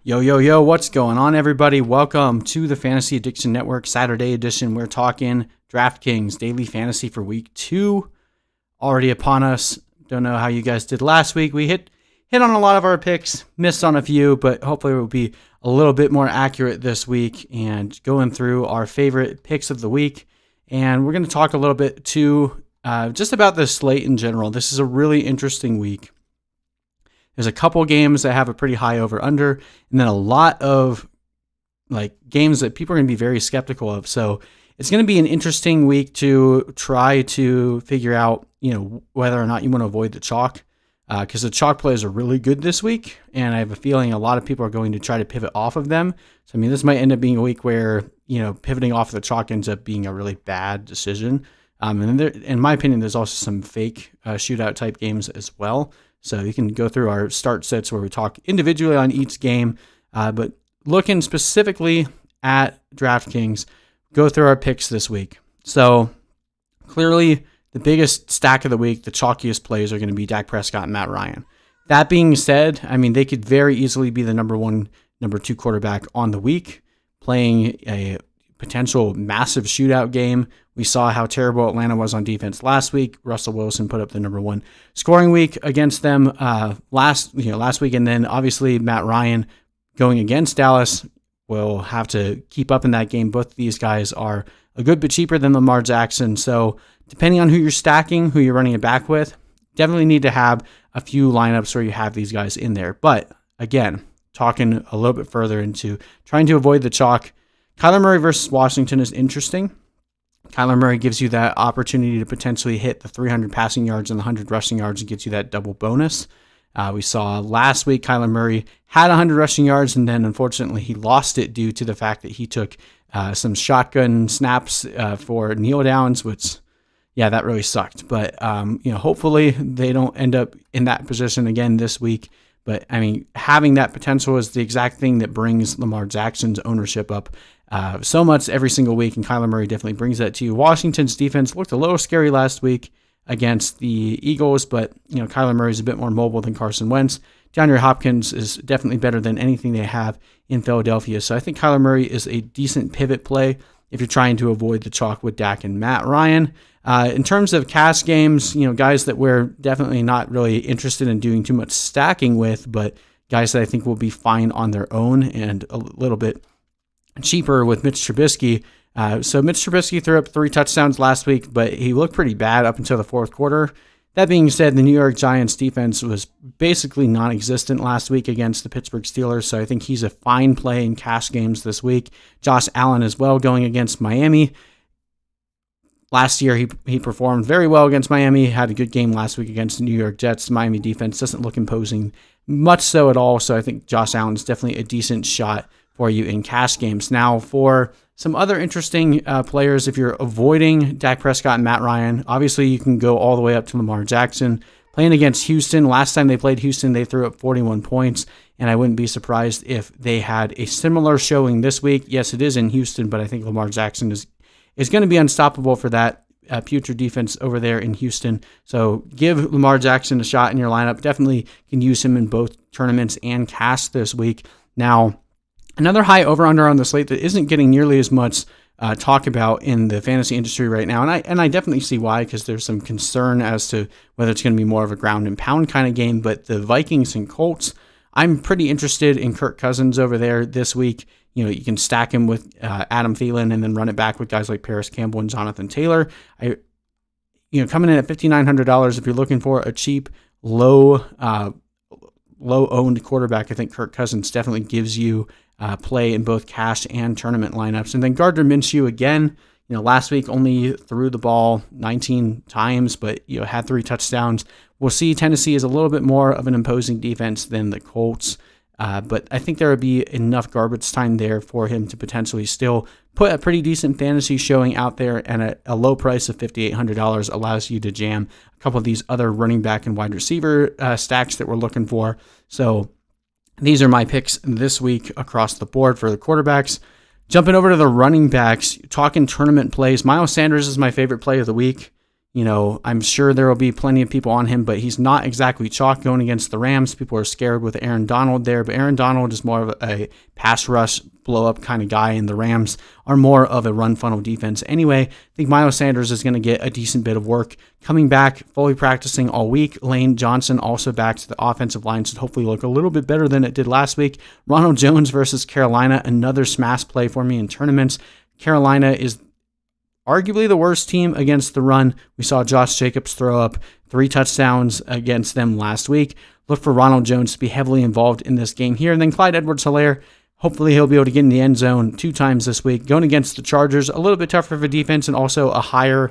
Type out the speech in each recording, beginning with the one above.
Yo, yo, yo, what's going on, everybody? Welcome to the Fantasy Addiction Network Saturday edition. We're talking Draftkings Daily Fantasy for Week 2. Already upon us. Don't know how you guys did last week. We hit on a lot of our picks, missed on a few, but hopefully we'll be a little bit more accurate this week and going through our favorite picks of the week. And we're going to talk a little bit, too, just about the slate in general. This is a really interesting week. There's a couple games that have a pretty high over-under, and then a lot of games that people are going to be very skeptical of. So it's going to be an interesting week to try to figure out, whether or not you want to avoid the chalk, because the chalk plays are really good this week, and I have a feeling a lot of people are going to try to pivot off of them. So this might end up being a week where pivoting off the chalk ends up being a really bad decision. And then in my opinion, there's also some fake shootout type games as well. So you can go through our start sets where we talk individually on each game, but looking specifically at DraftKings, go through our picks this week. So clearly the biggest stack of the week, the chalkiest plays are going to be Dak Prescott and Matt Ryan. That being said, they could very easily be the number 1, number 2 quarterback on the week, playing a potential massive shootout game. We saw how terrible Atlanta was on defense last week. Russell Wilson put up the number 1 scoring week against them last week, and then obviously Matt Ryan going against Dallas will have to keep up in that game. Both of these guys are a good bit cheaper than Lamar Jackson, so depending on who you're stacking, who you're running it back with, definitely need to have a few lineups where you have these guys in there. But again, talking a little bit further into trying to avoid the chalk, Kyler Murray versus Washington is interesting. Kyler Murray gives you that opportunity to potentially hit the 300 passing yards and the 100 rushing yards and gets you that double bonus. We saw last week Kyler Murray had 100 rushing yards, and then unfortunately he lost it due to the fact that he took some shotgun snaps for kneel downs, which, that really sucked. But, hopefully they don't end up in that position again this week. But, having that potential is the exact thing that brings Lamar Jackson's ownership up so much every single week, and Kyler Murray definitely brings that to you. Washington's defense looked a little scary last week against the Eagles, but Kyler Murray is a bit more mobile than Carson Wentz. DeAndre Hopkins is definitely better than anything they have in Philadelphia, so I think Kyler Murray is a decent pivot play if you're trying to avoid the chalk with Dak and Matt Ryan. In terms of cash games, guys that we're definitely not really interested in doing too much stacking with, but guys that I think will be fine on their own and a little bit cheaper with Mitch Trubisky. So Mitch Trubisky threw up 3 touchdowns last week, but he looked pretty bad up until the fourth quarter. That being said, the New York Giants defense was basically non-existent last week against the Pittsburgh Steelers, so I think he's a fine play in cash games this week. Josh Allen as well going against Miami. Last year, he performed very well against Miami, had a good game last week against the New York Jets. The Miami defense doesn't look imposing much so at all, so I think Josh Allen is definitely a decent shot for you in cash games. Now, for some other interesting players, if you're avoiding Dak Prescott and Matt Ryan, obviously you can go all the way up to Lamar Jackson. Playing against Houston, last time they played Houston, they threw up 41 points, and I wouldn't be surprised if they had a similar showing this week. Yes, it is in Houston, but I think Lamar Jackson is going to be unstoppable for that putrid defense over there in Houston. So give Lamar Jackson a shot in your lineup. Definitely can use him in both tournaments and cash this week. Now, another high over-under on the slate that isn't getting nearly as much talk about in the fantasy industry right now, and I definitely see why, because there's some concern as to whether it's going to be more of a ground and pound kind of game, but the Vikings and Colts, I'm pretty interested in Kirk Cousins over there this week. You can stack him with Adam Thielen and then run it back with guys like Paris Campbell and Jonathan Taylor. Coming in at $5,900, if you're looking for a cheap, low-owned quarterback, I think Kirk Cousins definitely gives you play in both cash and tournament lineups. And then Gardner Minshew again, last week only threw the ball 19 times, but had 3 touchdowns. We'll see Tennessee is a little bit more of an imposing defense than the Colts, but I think there would be enough garbage time there for him to potentially still put a pretty decent fantasy showing out there, and a low price of $5,800 allows you to jam a couple of these other running back and wide receiver stacks that we're looking for. So these are my picks this week across the board for the quarterbacks. Jumping over to the running backs, talking tournament plays, Miles Sanders is my favorite play of the week. I'm sure there will be plenty of people on him, but he's not exactly chalk going against the Rams. People are scared with Aaron Donald there, but Aaron Donald is more of a pass rush, blow up kind of guy, and the Rams are more of a run funnel defense. Anyway, I think Miles Sanders is going to get a decent bit of work. Coming back, fully practicing all week. Lane Johnson also back to the offensive line, should hopefully look a little bit better than it did last week. Ronald Jones versus Carolina, another smash play for me in tournaments. Carolina is arguably the worst team against the run. We saw Josh Jacobs throw up 3 touchdowns against them last week. Look for Ronald Jones to be heavily involved in this game here. And then Clyde Edwards-Helaire, hopefully he'll be able to get in the end zone 2 times this week. Going against the Chargers, a little bit tougher of a defense and also a higher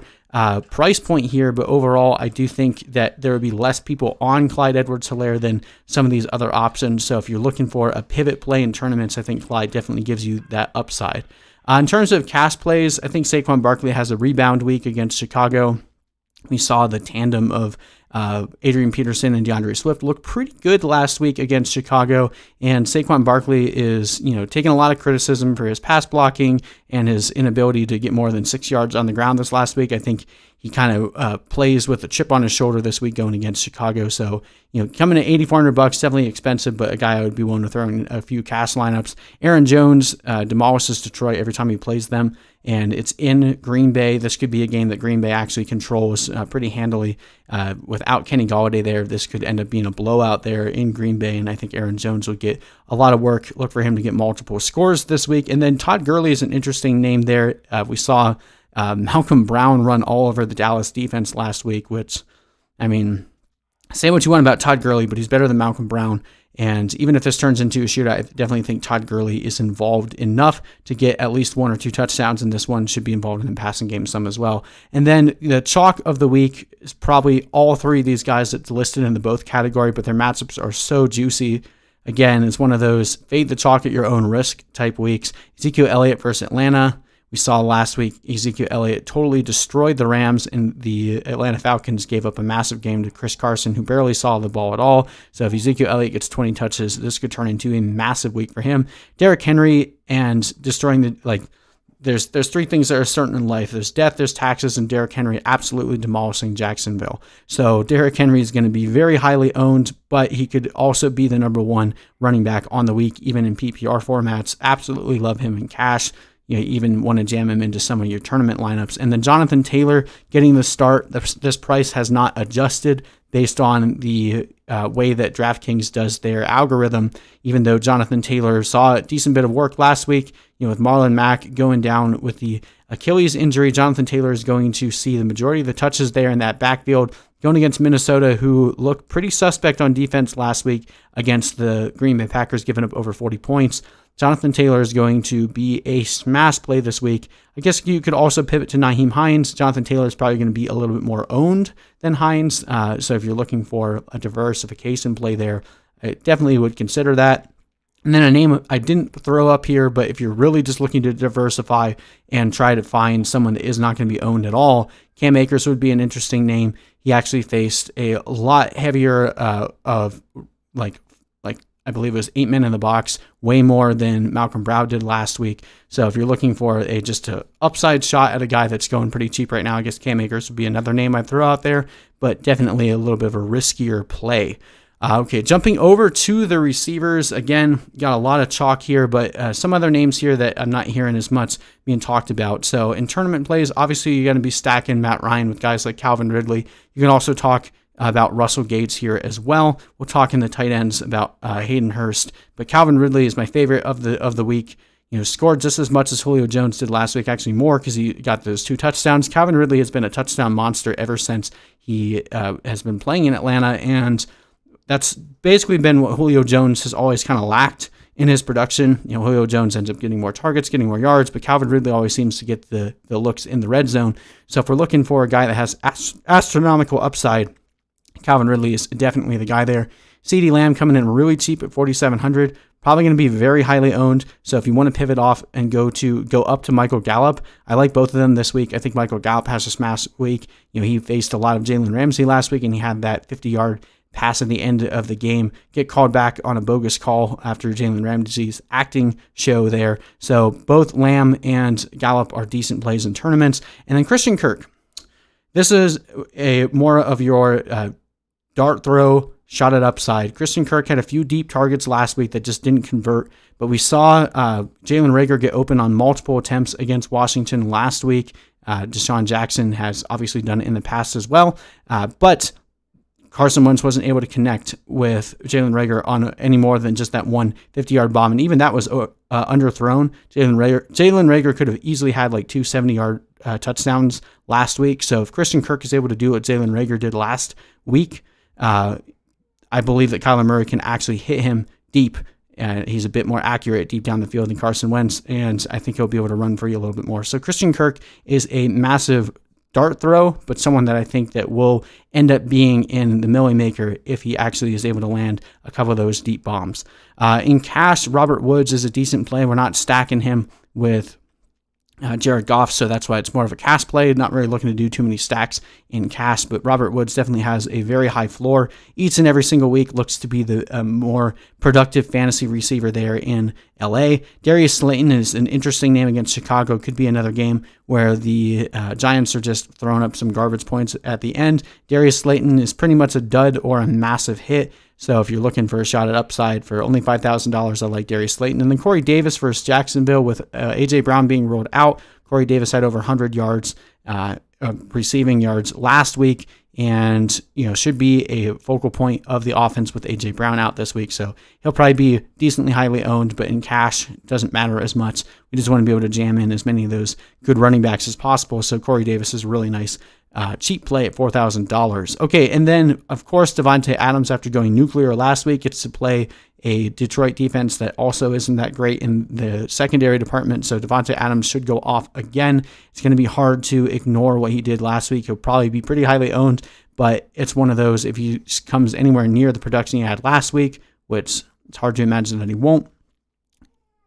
price point here. But overall, I do think that there will be less people on Clyde Edwards-Helaire than some of these other options. So if you're looking for a pivot play in tournaments, I think Clyde definitely gives you that upside. In terms of cast plays, I think Saquon Barkley has a rebound week against Chicago. We saw the tandem of Adrian Peterson and DeAndre Swift look pretty good last week against Chicago, and Saquon Barkley is, taking a lot of criticism for his pass blocking and his inability to get more than 6 yards on the ground this last week. I think he kind of plays with a chip on his shoulder this week going against Chicago. So, coming at $8,400, definitely expensive, but a guy I would be willing to throw in a few cast lineups. Aaron Jones demolishes Detroit every time he plays them, and it's in Green Bay. This could be a game that Green Bay actually controls pretty handily. Without Kenny Golladay there, this could end up being a blowout there in Green Bay, and I think Aaron Jones will get a lot of work. Look for him to get multiple scores this week. And then Todd Gurley is an interesting name there. We saw Malcolm Brown run all over the Dallas defense last week, which, say what you want about Todd Gurley, but he's better than Malcolm Brown. And even if this turns into a shootout, I definitely think Todd Gurley is involved enough to get at least 1 or 2 touchdowns, and this one should be involved in the passing game some as well. And then the chalk of the week is probably all 3 of these guys that's listed in the both category, but their matchups are so juicy. Again, it's one of those fade the chalk at your own risk type weeks. Ezekiel Elliott versus Atlanta. We saw last week Ezekiel Elliott totally destroyed the Rams, and the Atlanta Falcons gave up a massive game to Chris Carson, who barely saw the ball at all. So if Ezekiel Elliott gets 20 touches, this could turn into a massive week for him. Derrick Henry and destroying there's 3 things that are certain in life. There's death, there's taxes, and Derrick Henry absolutely demolishing Jacksonville. So Derrick Henry is going to be very highly owned, but he could also be the number 1 running back on the week, even in PPR formats. Absolutely love him in cash. You even want to jam him into some of your tournament lineups. And then Jonathan Taylor getting the start. This price has not adjusted based on the way that DraftKings does their algorithm, even though Jonathan Taylor saw a decent bit of work last week. With Marlon Mack going down with the Achilles injury, Jonathan Taylor is going to see the majority of the touches there in that backfield, going against Minnesota, who looked pretty suspect on defense last week against the Green Bay Packers, giving up over 40 points. Jonathan Taylor is going to be a smash play this week. I guess you could also pivot to Nyheim Hines. Jonathan Taylor is probably going to be a little bit more owned than Hines. So if you're looking for a diversification play there, I definitely would consider that. And then a name I didn't throw up here, but if you're really just looking to diversify and try to find someone that is not going to be owned at all, Cam Akers would be an interesting name. He actually faced a lot heavier of I believe it was 8 men in the box, way more than Malcolm Brown did last week. So if you're looking for just an upside shot at a guy that's going pretty cheap right now, I guess Cam Akers would be another name I'd throw out there, but definitely a little bit of a riskier play. Okay, jumping over to the receivers. Again, got a lot of chalk here, but some other names here that I'm not hearing as much being talked about. So in tournament plays, obviously you're going to be stacking Matt Ryan with guys like Calvin Ridley. You can also talk about Russell Gates here as well. We'll talk in the tight ends about Hayden Hurst, but Calvin Ridley is my favorite of the week. Scored just as much as Julio Jones did last week, actually more because he got those 2 touchdowns. Calvin Ridley has been a touchdown monster ever since he has been playing in Atlanta, and that's basically been what Julio Jones has always kind of lacked in his production. Julio Jones ends up getting more targets, getting more yards, but Calvin Ridley always seems to get the looks in the red zone. So if we're looking for a guy that has astronomical upside, Calvin Ridley is definitely the guy there. CeeDee Lamb coming in really cheap at $4,700, probably going to be very highly owned. So if you want to pivot off and go up to Michael Gallup, I like both of them this week. I think Michael Gallup has a smash week. He faced a lot of Jalen Ramsey last week, and he had that 50-yard pass at the end of the game get called back on a bogus call after Jalen Ramsey's acting show there. So both Lamb and Gallup are decent plays in tournaments. And then Christian Kirk. This is a more of your dart throw, shot at upside. Christian Kirk had a few deep targets last week that just didn't convert, but we saw Jalen Reagor get open on multiple attempts against Washington last week. Deshaun Jackson has obviously done it in the past as well, but Carson Wentz wasn't able to connect with Jalen Reagor on any more than just that one 50-yard bomb, and even that was underthrown. Jalen Reagor could have easily had like two 70-yard touchdowns last week, so if Christian Kirk is able to do what Jalen Reagor did last week, I believe that Kyler Murray can actually hit him deep. He's a bit more accurate deep down the field than Carson Wentz, and I think he'll be able to run for you a little bit more. So Christian Kirk is a massive dart throw, but someone that I think that will end up being in the Millie Maker if he actually is able to land a couple of those deep bombs. In cash, Robert Woods is a decent play. We're not stacking him with Jared Goff, so that's why it's more of a cash play. Not really looking to do too many stacks in cash, but Robert Woods definitely has a very high floor. Each and every single week looks to be the more productive fantasy receiver there in LA. Darius Slayton is an interesting name against Chicago. Could be another game where the Giants are just throwing up some garbage points at the end. Darius Slayton is pretty much a dud or a massive hit. So if you're looking for a shot at upside for only $5,000, I like Darius Slayton. And then Corey Davis versus Jacksonville with A.J. Brown being ruled out. Corey Davis had over 100 yards, receiving yards last week, and should be a focal point of the offense with A.J. Brown out this week. So he'll probably be decently highly owned, but in cash, it doesn't matter as much. We just want to be able to jam in as many of those good running backs as possible. So Corey Davis is a really nice cheap play at $4,000. Okay, and then, of course, Davante Adams, after going nuclear last week, gets to play a Detroit defense that also isn't that great in the secondary department, so Davante Adams should go off again. It's going to be hard to ignore what he did last week. He'll probably be pretty highly owned, but it's one of those, if he comes anywhere near the production he had last week, which it's hard to imagine that he won't,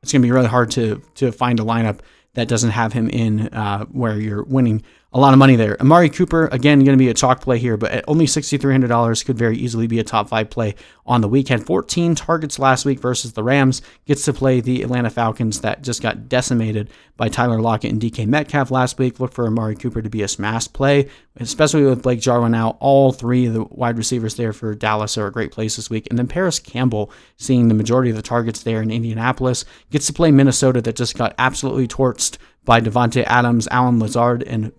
it's going to be really hard to find a lineup that doesn't have him in where you're winning a lot of money there. Amari Cooper, again, going to be a chalk play here, but at only $6,300 could very easily be a top 5 play on the week. Had 14 targets last week versus the Rams. Gets to play the Atlanta Falcons that just got decimated by Tyler Lockett and DK Metcalf last week. Look for Amari Cooper to be a smash play, especially with Blake Jarwin out. All three of the wide receivers there for Dallas are a great place this week. And then Paris Campbell, seeing the majority of the targets there in Indianapolis, gets to play Minnesota that just got absolutely torched by Davante Adams, Allen Lazard, and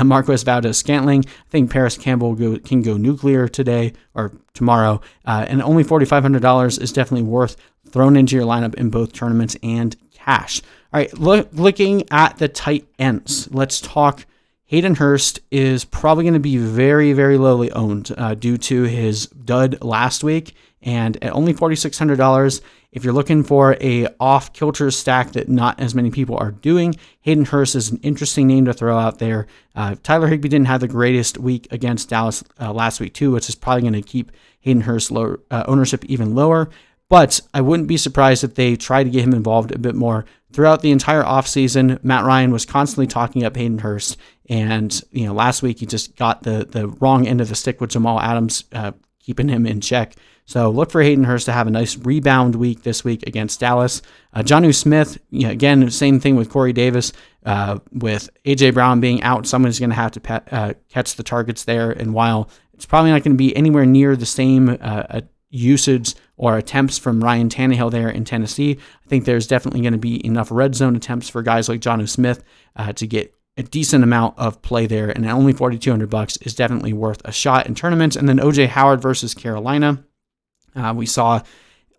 Marquez Valdez-Scantling. I think Paris Campbell can go nuclear today or tomorrow, and only $4,500 is definitely worth thrown into your lineup in both tournaments and cash. All right, looking at the tight ends, let's talk. Hayden Hurst is probably going to be very, very lowly owned due to his dud last week, and at only $4,600, if you're looking for a off-kilter stack that not as many people are doing, Hayden Hurst is an interesting name to throw out there. Tyler Higbee didn't have the greatest week against Dallas last week too, which is probably going to keep Hayden Hurst's ownership even lower. But I wouldn't be surprised if they try to get him involved a bit more. Throughout the entire offseason, Matt Ryan was constantly talking up Hayden Hurst, and last week he just got the wrong end of the stick with Jamal Adams keeping him in check. So look for Hayden Hurst to have a nice rebound week this week against Dallas. Jonnu Smith, again, same thing with Corey Davis. With A.J. Brown being out, someone's going to have to catch the targets there. And while it's probably not going to be anywhere near the same usage or attempts from Ryan Tannehill there in Tennessee, I think there's definitely going to be enough red zone attempts for guys like Jonnu Smith to get a decent amount of play there. And at only $4,200 is definitely worth a shot in tournaments. And then O.J. Howard versus Carolina. We saw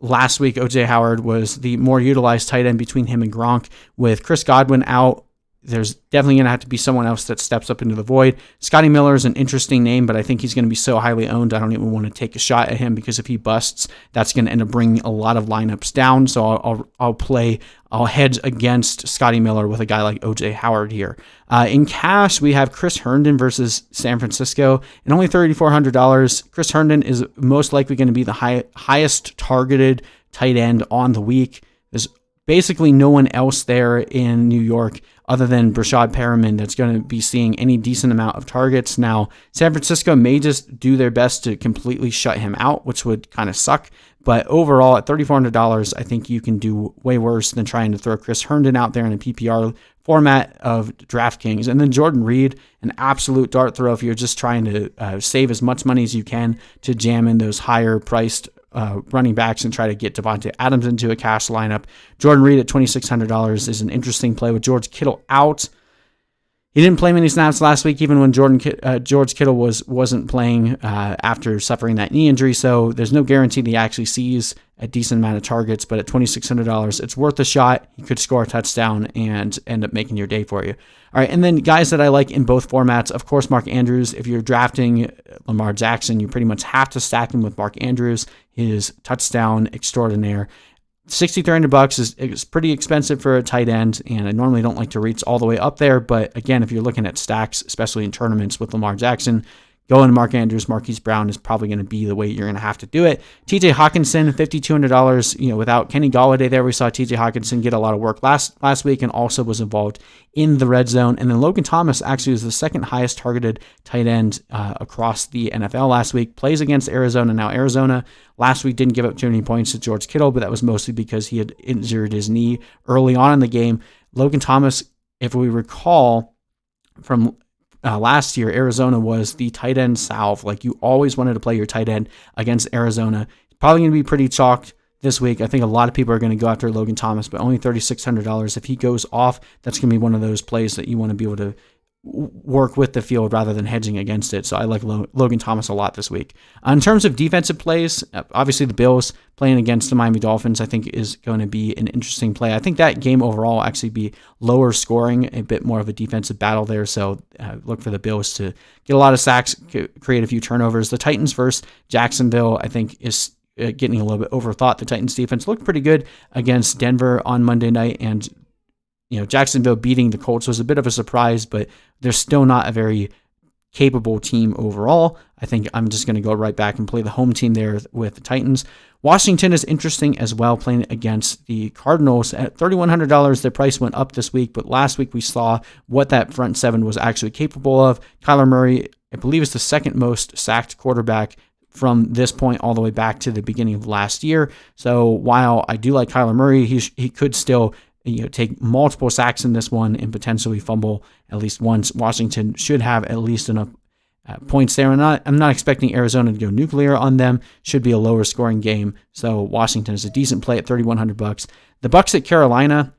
last week O.J. Howard was the more utilized tight end between him and Gronk. With Chris Godwin out, there's definitely going to have to be someone else that steps up into the void. Scotty Miller is an interesting name, but I think he's going to be so highly owned, I don't even want to take a shot at him, because if he busts, that's going to end up bringing a lot of lineups down. So I'll hedge against Scotty Miller with a guy like O.J. Howard here. In cash, we have Chris Herndon versus San Francisco, and only $3,400. Chris Herndon is most likely going to be the highest targeted tight end on the week. There's basically no one else there in New York other than Brashad Perriman that's going to be seeing any decent amount of targets. Now, San Francisco may just do their best to completely shut him out, which would kind of suck. But overall, at $3,400, I think you can do way worse than trying to throw Chris Herndon out there in a PPR format of DraftKings. And then Jordan Reed, an absolute dart throw if you're just trying to save as much money as you can to jam in those higher priced running backs and try to get Davante Adams into a cash lineup. Jordan Reed at $2,600 is an interesting play with George Kittle out. He didn't play many snaps last week, even when George Kittle wasn't playing after suffering that knee injury. So there's no guarantee that he actually sees a decent amount of targets. But at $2,600, it's worth a shot. He could score a touchdown and end up making your day for you. All right, and then guys that I like in both formats, of course, Mark Andrews. If you're drafting Lamar Jackson, you pretty much have to stack him with Mark Andrews, his touchdown extraordinaire. $6,300 is pretty expensive for a tight end, and I normally don't like to reach all the way up there. But again, if you're looking at stacks, especially in tournaments with Lamar Jackson, going to Mark Andrews, Marquise Brown is probably going to be the way you're going to have to do it. TJ Hawkinson, $5,200. Without Kenny Golladay there, we saw TJ Hawkinson get a lot of work last week and also was involved in the red zone. And then Logan Thomas actually was the second highest targeted tight end across the NFL last week. Plays against Arizona. Now, Arizona last week didn't give up too many points to George Kittle, but that was mostly because he had injured his knee early on in the game. Logan Thomas, if we recall from last year, Arizona was the tight end salve. Like, you always wanted to play your tight end against Arizona. It's probably going to be pretty chalked this week. I think a lot of people are going to go after Logan Thomas, but only $3,600. If he goes off, that's going to be one of those plays that you want to be able to work with the field rather than hedging against it. So I like Logan Thomas a lot this week. In terms of defensive plays, obviously the Bills playing against the Miami Dolphins, I think is going to be an interesting play. I think that game overall will actually be lower scoring, a bit more of a defensive battle there. So look for the Bills to get a lot of sacks, create a few turnovers. The Titans versus Jacksonville, I think, is getting a little bit overthought. The Titans defense looked pretty good against Denver on Monday night, and Jacksonville beating the Colts was a bit of a surprise, but they're still not a very capable team overall. I think I'm just going to go right back and play the home team there with the Titans. Washington is interesting as well, playing against the Cardinals at $3,100. Their price went up this week, but last week we saw what that front seven was actually capable of. Kyler Murray, I believe, is the second most sacked quarterback from this point all the way back to the beginning of last year. So while I do like Kyler Murray, he could still take multiple sacks in this one and potentially fumble at least once. Washington should have at least enough points there. I'm not expecting Arizona to go nuclear on them. Should be a lower scoring game. So Washington is a decent play at $3,100. The Bucs at Carolina.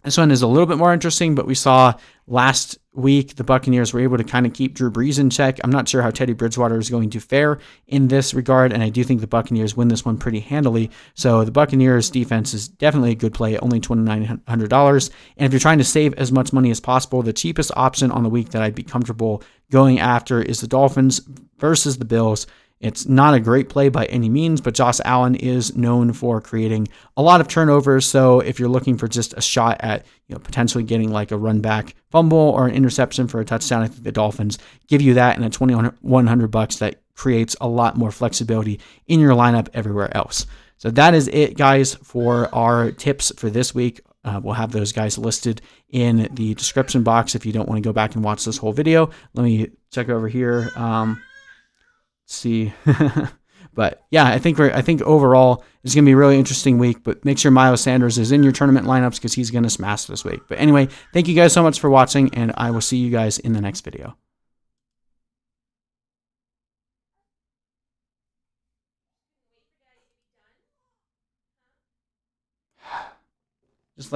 This one is a little bit more interesting, but we saw last week the Buccaneers were able to kind of keep Drew Brees in check. I'm not sure how Teddy Bridgewater is going to fare in this regard, and I do think the Buccaneers win this one pretty handily. So the Buccaneers defense is definitely a good play at only $2,900. And if you're trying to save as much money as possible, the cheapest option on the week that I'd be comfortable going after is the Dolphins versus the Bills. It's not a great play by any means, but Josh Allen is known for creating a lot of turnovers. So if you're looking for just a shot at potentially getting like a run back fumble or an interception for a touchdown, I think the Dolphins give you that, and at $2,100 that creates a lot more flexibility in your lineup everywhere else. So that is it, guys, for our tips for this week. We'll have those guys listed in the description box if you don't want to go back and watch this whole video. Let me check over here. See. But yeah, I think overall it's going to be a really interesting week, but make sure Miles Sanders is in your tournament lineups because he's going to smash this week. But anyway, thank you guys so much for watching, and I will see you guys in the next video.